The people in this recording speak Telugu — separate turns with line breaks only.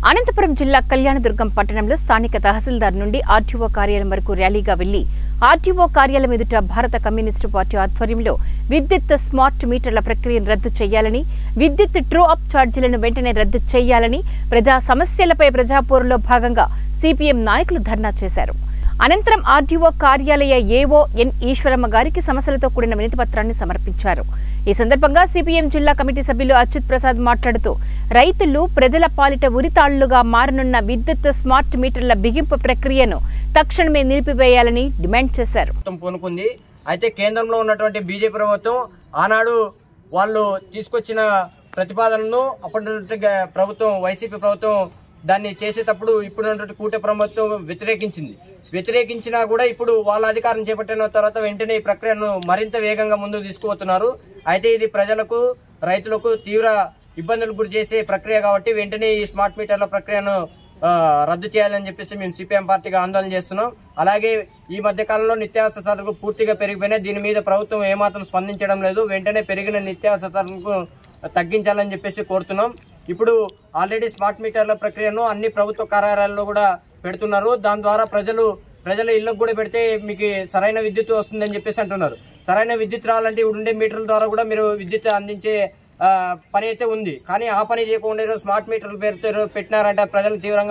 అనంతపురం జిల్లా కళ్యాణదుర్గం పట్టణంలో స్థానిక తహసీల్దార్ నుండి ఆర్టీఓ కార్యాలయం వరకు ర్యాలీగా వెళ్లి ఆర్టీఓ కార్యాలయం ఎదుట భారత కమ్యూనిస్టు పార్టీ ఆధ్వర్యంలో విద్యుత్ స్మార్ట్ మీటర్ల ప్రక్రియను రద్దు చేయాలని, విద్యుత్ ట్రూ అప్ ఛార్జీలను వెంటనే రద్దు చేయాలని ప్రజా సమస్యలపై ప్రజాపోరులో భాగంగా సిపిఎం నాయకులు ధర్నా చేశారు. అనంతరం ఆర్టీఓ కార్యాలయ ఏఓ ఎన్ ఈశ్వరమ్మ గారికి సమస్యలతో కూడిన వినతిపత్రాన్ని సమర్పించారు. ఈ సందర్భంగా సిపిఎం జిల్లా కమిటీ సభ్యులు అచ్యుత్ ప్రసాద్ మాట్లాడుతూ రైతులు ప్రజల పాలిట ఉరితాళ్లుగా మారనున్న విద్యుత్ స్మార్ట్ మీటర్ల బిగింపు ప్రక్రియను తక్షణమే నిలిపివేయాలని డిమాండ్ చేశారు.
అయితే కేంద్రంలో ఉన్నటువంటి బీజేపీ ప్రభుత్వం ఆనాడు వాళ్ళు తీసుకొచ్చిన ప్రతిపాదనను అప్పటి ప్రభుత్వం వైసీపీ ప్రభుత్వం దాన్ని చేసేటప్పుడు ఇప్పుడున్నటువంటి కూటమి ప్రభుత్వం వ్యతిరేకించినా కూడా ఇప్పుడు వాళ్ళ అధికారం చేపట్టిన తర్వాత వెంటనే ఈ ప్రక్రియను మరింత వేగంగా ముందుకు తీసుకుపోతున్నారు. అయితే ఇది ప్రజలకు రైతులకు తీవ్ర ఇబ్బందులకు గురి చేసే ప్రక్రియ కాబట్టి వెంటనే ఈ స్మార్ట్ మీటర్ల ప్రక్రియను రద్దు చేయాలని చెప్పేసి మేము సిపిఎం పార్టీగా ఆందోళన చేస్తున్నాం. అలాగే ఈ మధ్య కాలంలో నిత్యావసర సరుకులు పూర్తిగా పెరిగిపోయినాయి. దీని మీద ప్రభుత్వం ఏమాత్రం స్పందించడం లేదు. వెంటనే పెరిగిన నిత్యావసర సరుకులకు తగ్గించాలని చెప్పేసి కోరుతున్నాం. ఇప్పుడు ఆల్రెడీ స్మార్ట్ మీటర్ల ప్రక్రియను అన్ని ప్రభుత్వ కార్యాలయాల్లో కూడా పెడుతున్నారు. దాని ద్వారా ప్రజల ఇళ్లకు కూడా పెడితే మీకు సరైన విద్యుత్ వస్తుందని చెప్పేసి అంటున్నారు. సరైన విద్యుత్ రావాలంటే ఇప్పుడు ఉండే మీటర్ల ద్వారా కూడా మీరు విద్యుత్ అందించే పని అయితే ఉంది. కానీ ఆ పని చేయకుండా స్మార్ట్ మీటర్ల పేరుతో పెట్టినారంటే ప్రజలు తీవ్రంగా